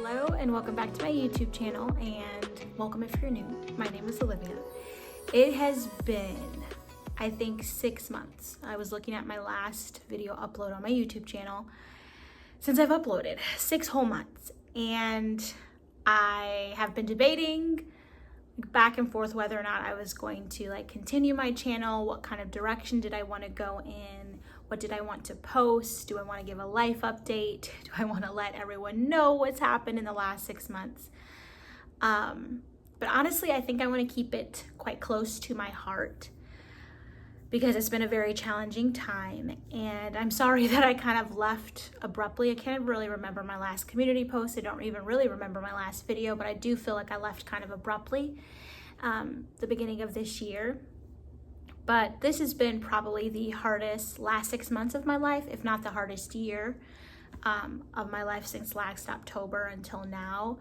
Hello and welcome back to my YouTube channel, and welcome if you're new. My name is Olivia. It has been, I think, 6 months. I was looking at my last video upload on my YouTube channel since I've uploaded 6 whole months, and I have been debating back and forth whether or not I was going to continue my channel. What kind of direction did I want to go in? What did I want to post? Do I want to give a life update? Do I want to let everyone know what's happened in the last 6 months? But honestly, I think I want to keep it quite close to my heart because it's been a very challenging time, and I'm sorry that I kind of left abruptly. I can't really remember my last community post. I don't even really remember my last video, but I do feel like I left kind of abruptly the beginning of this year. But this has been probably the hardest last 6 months of my life, if not the hardest year of my life since last October until now.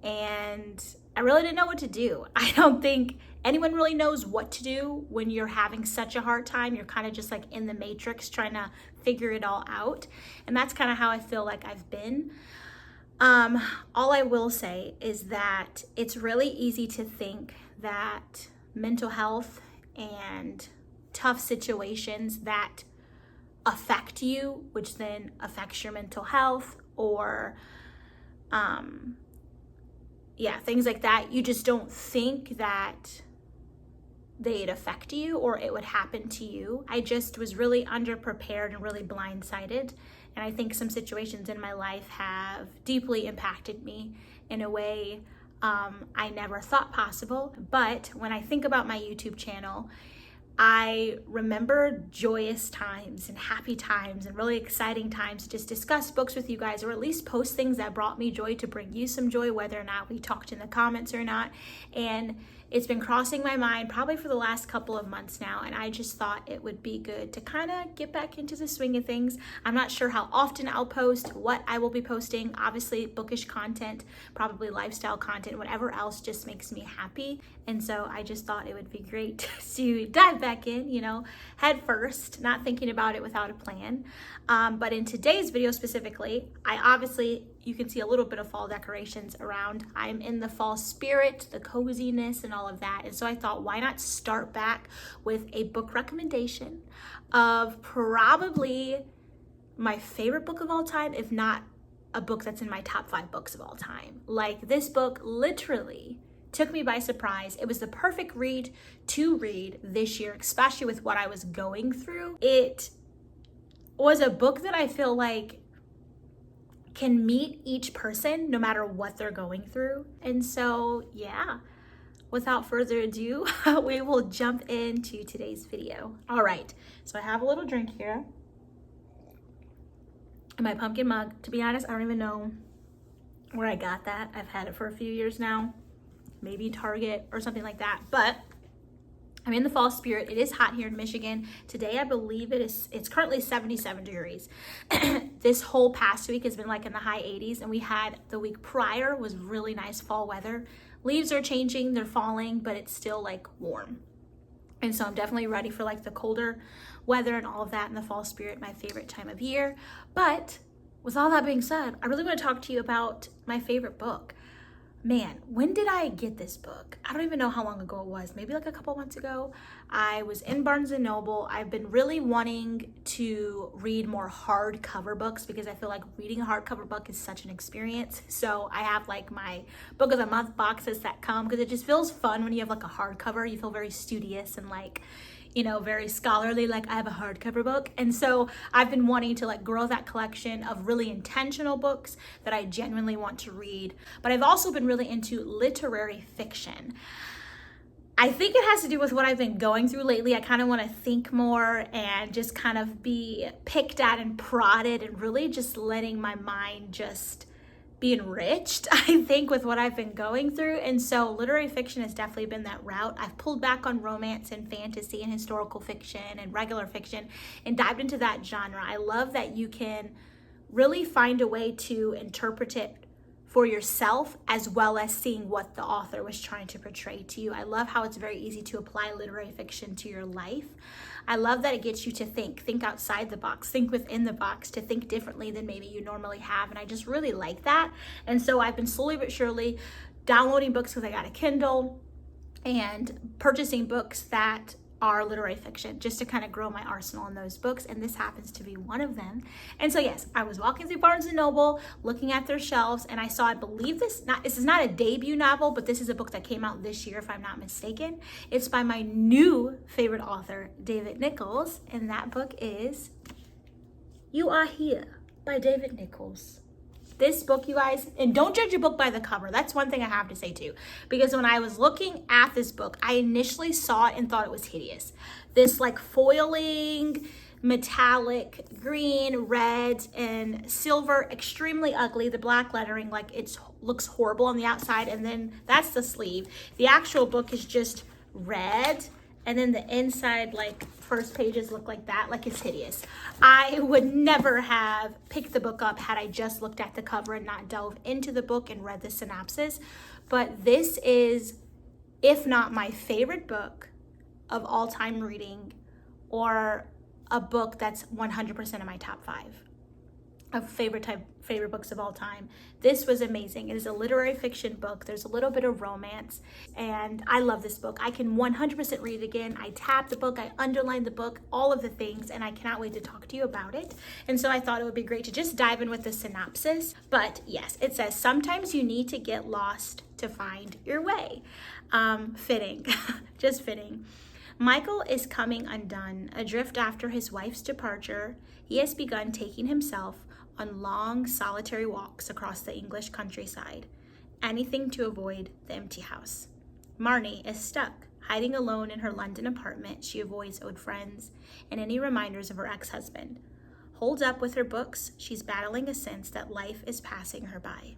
And I really didn't know what to do. I don't think anyone really knows what to do when you're having such a hard time. You're kind of just like in the matrix trying to figure it all out. And that's kind of how I feel like I've been. All I will say is that it's really easy to think that mental health and tough situations that affect you, which then affects your mental health, or things like that, you just don't think that they'd affect you or it would happen to you. I just was really underprepared and really blindsided, and I think some situations in my life have deeply impacted me in a way I never thought possible. But when I think about my YouTube channel, I remember joyous times and happy times and really exciting times to just discuss books with you guys, or at least post things that brought me joy to bring you some joy, whether or not we talked in the comments or not. And it's been crossing my mind probably for the last couple of months now, and I just thought it would be good to kind of get back into the swing of things. I'm not sure how often I'll post, what I will be posting. Obviously, bookish content, probably lifestyle content, whatever else just makes me happy. And so I just thought it would be great to dive back in, head first, not thinking about it without a plan. But in today's video specifically, you can see a little bit of fall decorations around. I'm in the fall spirit, the coziness and all of that. And so I thought, why not start back with a book recommendation of probably my favorite book of all time, if not a book that's in my top 5 books of all time. Like, this book literally took me by surprise. It was the perfect read to read this year, especially with what I was going through. It was a book that I feel like can meet each person no matter what they're going through. And so, without further ado, we will jump into today's video. All right, so I have a little drink here in my pumpkin mug. To be honest, I don't even know where I got that. I've had it for a few years now, maybe Target or something like that. But I'm in the fall spirit. It is hot here in Michigan. Today, I believe it's currently 77 degrees. This whole past week has been in the high 80s, and we had the week prior was really nice fall weather. Leaves are changing, they're falling, but it's still warm. And so I'm definitely ready for the colder weather and all of that in the fall spirit, my favorite time of year. But with all that being said, I really want to talk to you about my favorite book. Man, when did I get this book? I don't even know how long ago it was. Maybe a couple months ago. I was in Barnes & Noble. I've been really wanting to read more hardcover books because I feel like reading a hardcover book is such an experience. So I have my book of the month boxes that come because it just feels fun when you have a hardcover. You feel very studious and very scholarly, I have a hardcover book. And so I've been wanting to grow that collection of really intentional books that I genuinely want to read. But I've also been really into literary fiction. I think it has to do with what I've been going through lately. I kind of want to think more and just kind of be picked at and prodded and really just letting my mind just be enriched, I think, with what I've been going through. And so literary fiction has definitely been that route. I've pulled back on romance and fantasy and historical fiction and regular fiction and dived into that genre. I love that you can really find a way to interpret it for yourself, as well as seeing what the author was trying to portray to you. I love how it's very easy to apply literary fiction to your life. I love that it gets you to think outside the box, think within the box, to think differently than maybe you normally have. And I just really like that. And so I've been slowly but surely downloading books because I got a Kindle and purchasing books that are literary fiction just to kind of grow my arsenal in those books, and this happens to be one of them. And so yes, I was walking through Barnes & Noble looking at their shelves, and I saw, I believe this is not a debut novel, but this is a book that came out this year if I'm not mistaken. It's by my new favorite author, David Nichols, and that book is You Are Here by David Nichols. This book, you guys, and don't judge a book by the cover. That's one thing I have to say too, because when I was looking at this book, I initially saw it and thought it was hideous. This like foiling, metallic green, red, and silver, extremely ugly. The black lettering, like it looks horrible on the outside, and then that's the sleeve. The actual book is just red, and then the inside, like first pages look like that, like it's hideous. I would never have picked the book up had I just looked at the cover and not delved into the book and read the synopsis. But this is, if not my favorite book of all time reading, or a book that's 100% in my top 5 of favorite books of all time. This was amazing. It is a literary fiction book. There's a little bit of romance, and I love this book. I can 100% read it again. I tapped the book, I underlined the book, all of the things, and I cannot wait to talk to you about it. And so I thought it would be great to just dive in with the synopsis. But yes, it says, sometimes you need to get lost to find your way. Fitting, just fitting. Michael is coming undone. Adrift after his wife's departure, he has begun taking himself on long, solitary walks across the English countryside, anything to avoid the empty house. Marnie is stuck, hiding alone in her London apartment. She avoids old friends and any reminders of her ex-husband. Holed up with her books, she's battling a sense that life is passing her by.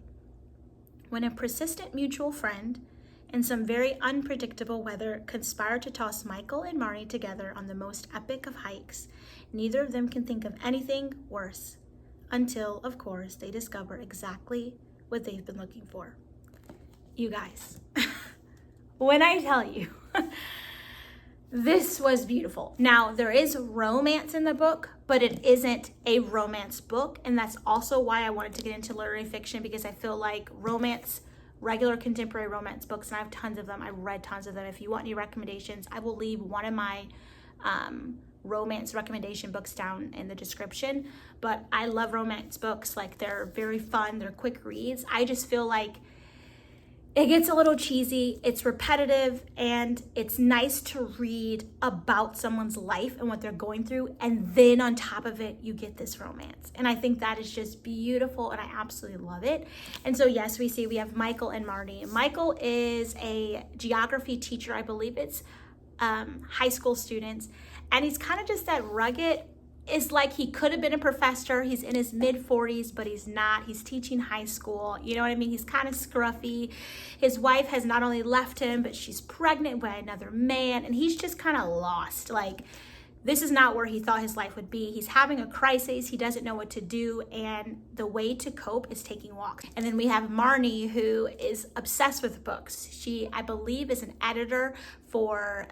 When a persistent mutual friend and some very unpredictable weather conspire to toss Michael and Marnie together on the most epic of hikes, neither of them can think of anything worse. Until, of course, they discover exactly what they've been looking for. You guys, when I tell you, this was beautiful. Now, there is romance in the book, but it isn't a romance book. And that's also why I wanted to get into literary fiction, because I feel like romance, regular contemporary romance books, and I have tons of them. I've read tons of them. If you want any recommendations, I will leave one of my romance recommendation books down in the description. But I love romance books. Like, they're very fun, they're quick reads. I just feel like it gets a little cheesy, it's repetitive, and it's nice to read about someone's life and what they're going through, and then on top of it you get this romance. And I think that is just beautiful, and I absolutely love it. And so yes, we have Michael and Marnie. Michael is a geography teacher, I believe it's high school students, and he's kind of just that rugged. It's like he could have been a professor. He's in his mid-40s, but he's not. He's teaching high school. You know what I mean? He's kind of scruffy. His wife has not only left him, but she's pregnant by another man, and he's just kind of lost. Like, this is not where he thought his life would be. He's having a crisis. He doesn't know what to do, and the way to cope is taking walks. And then we have Marnie, who is obsessed with books. She, I believe, is an editor for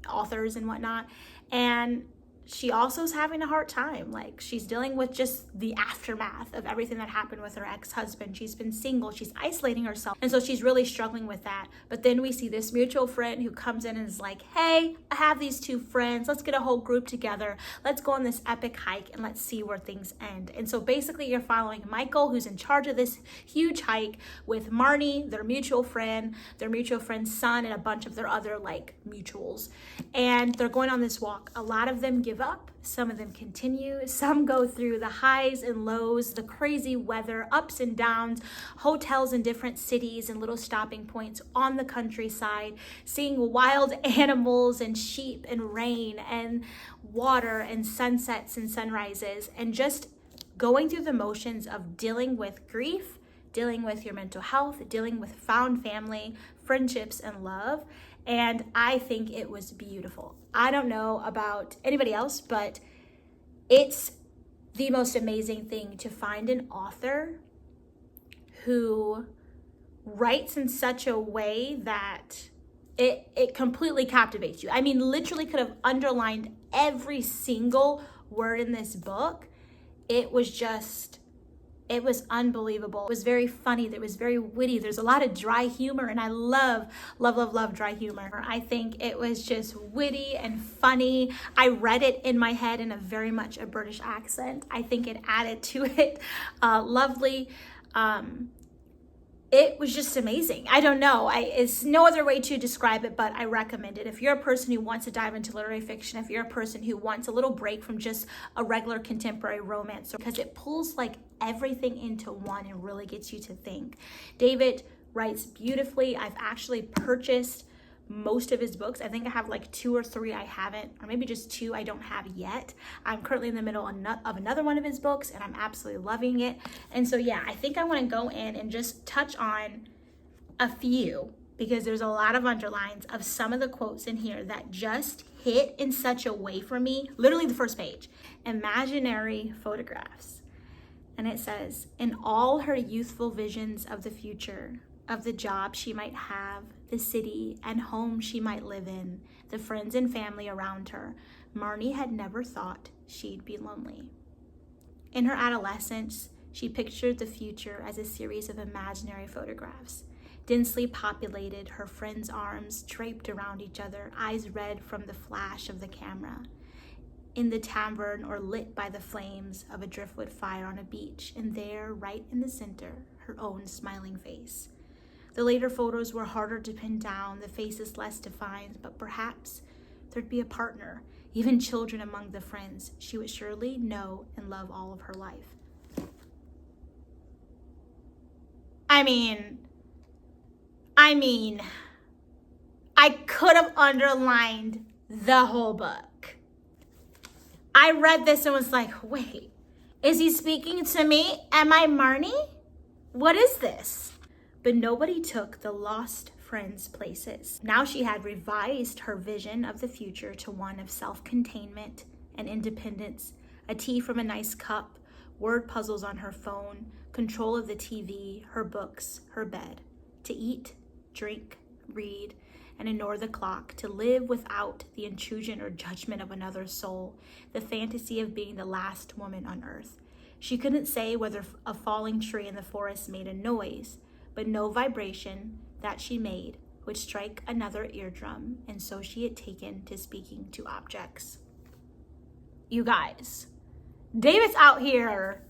authors and whatnot, and she also is having a hard time. Like, she's dealing with just the aftermath of everything that happened with her ex-husband. She's been single, she's isolating herself, and so she's really struggling with that. But then we see this mutual friend who comes in and is like, hey, I have these two friends, let's get a whole group together, let's go on this epic hike and let's see where things end. And so basically you're following Michael, who's in charge of this huge hike, with Marnie, their mutual friend's son, and a bunch of their other like mutuals, and they're going on this walk. A lot of them give up, some of them continue, some go through the highs and lows, the crazy weather, ups and downs, hotels in different cities and little stopping points on the countryside, seeing wild animals and sheep and rain and water and sunsets and sunrises, and just going through the motions of dealing with grief, dealing with your mental health, dealing with found family, friendships, and love. And I think it was beautiful. I don't know about anybody else, but it's the most amazing thing to find an author who writes in such a way that it completely captivates you. I mean, literally could have underlined every single word in this book. It was unbelievable. It was very funny. It was very witty. There's a lot of dry humor, and I love, love, love, love dry humor. I think it was just witty and funny. I read it in my head in a very much a British accent. I think it added to it lovely. It was just amazing. I don't know. It's no other way to describe it, but I recommend it. If you're a person who wants to dive into literary fiction, if you're a person who wants a little break from just a regular contemporary romance, because it pulls like everything into one and really gets you to think. David writes beautifully. I've actually purchased most of his books. I think I have like 2 or 3 I haven't, or maybe just 2 I don't have yet. I'm currently in the middle of another one of his books, and I'm absolutely loving it. And so yeah, I think I want to go in and just touch on a few, because there's a lot of underlines of some of the quotes in here that just hit in such a way for me. Literally the first page, imaginary photographs. And it says, in all her youthful visions of the future, of the job she might have, the city and home she might live in, the friends and family around her, Marnie had never thought she'd be lonely. In her adolescence, she pictured the future as a series of imaginary photographs, densely populated, her friends' arms draped around each other, eyes red from the flash of the camera, in the tavern or lit by the flames of a driftwood fire on a beach, and there, right in the center, her own smiling face. The later photos were harder to pin down, the faces less defined, but perhaps there'd be a partner, even children among the friends she would surely know and love all of her life. I mean, I could have underlined the whole book. I read this and was like, wait, is he speaking to me? Am I Marnie? What is this? But nobody took the lost friends' places. Now she had revised her vision of the future to one of self-containment and independence, a tea from a nice cup, word puzzles on her phone, control of the TV, her books, her bed, to eat, drink, read, and ignore the clock, to live without the intrusion or judgment of another soul, the fantasy of being the last woman on earth. She couldn't say whether a falling tree in the forest made a noise, but no vibration that she made would strike another eardrum, and so she had taken to speaking to objects. You guys, David's out here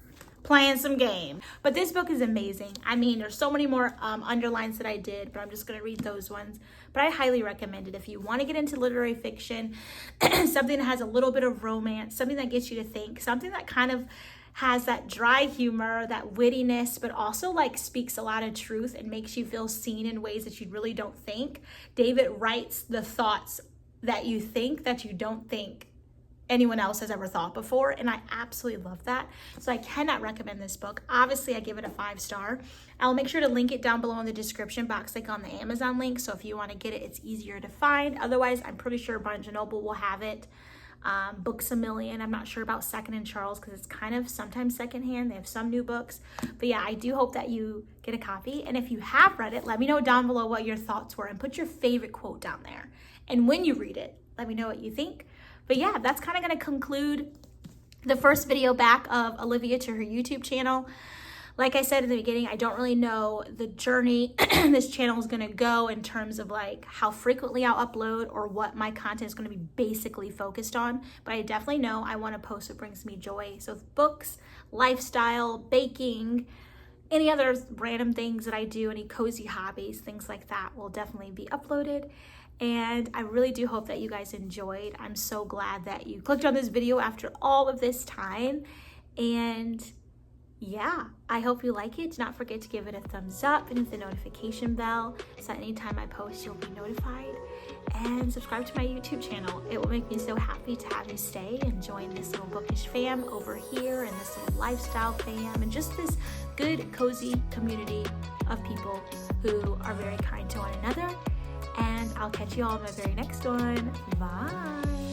playing some game, but this book is amazing. I mean, there's so many more underlines that I did, but I'm just gonna read those ones. But I highly recommend it if you want to get into literary fiction, something that has a little bit of romance, something that gets you to think, something that kind of has that dry humor, that wittiness, but also like speaks a lot of truth and makes you feel seen in ways that you really don't think. David writes the thoughts that you think that you don't think anyone else has ever thought before, and I absolutely love that. So I cannot recommend this book. Obviously, I give it a 5-star. I'll make sure to link it down below in the description box, like on the Amazon link, so if you want to get it, it's easier to find. Otherwise, I'm pretty sure Barnes & Noble will have it. Books A Million, I'm not sure about Second and Charles because it's kind of sometimes secondhand. They have some new books, but yeah, I do hope that you get a copy. And if you have read it, let me know down below what your thoughts were and put your favorite quote down there. And when you read it, let me know what you think. But yeah, that's kind of going to conclude the first video back of Olivia to her YouTube channel. Like I said in the beginning, I don't really know the journey this channel is going to go in terms of like how frequently I'll upload or what my content is going to be basically focused on. But I definitely know I want to post what brings me joy. So books, lifestyle, baking, any other random things that I do, any cozy hobbies, things like that will definitely be uploaded. And I really do hope that you guys enjoyed. I'm so glad that you clicked on this video after all of this time. And yeah, I hope you like it. Do not forget to give it a thumbs up and hit the notification bell so that anytime I post, you'll be notified. And subscribe to my YouTube channel. It will make me so happy to have you stay and join this little bookish fam over here and this little lifestyle fam and just this good, cozy community of people who are very kind to one another. And I'll catch you all in my very next one. Bye.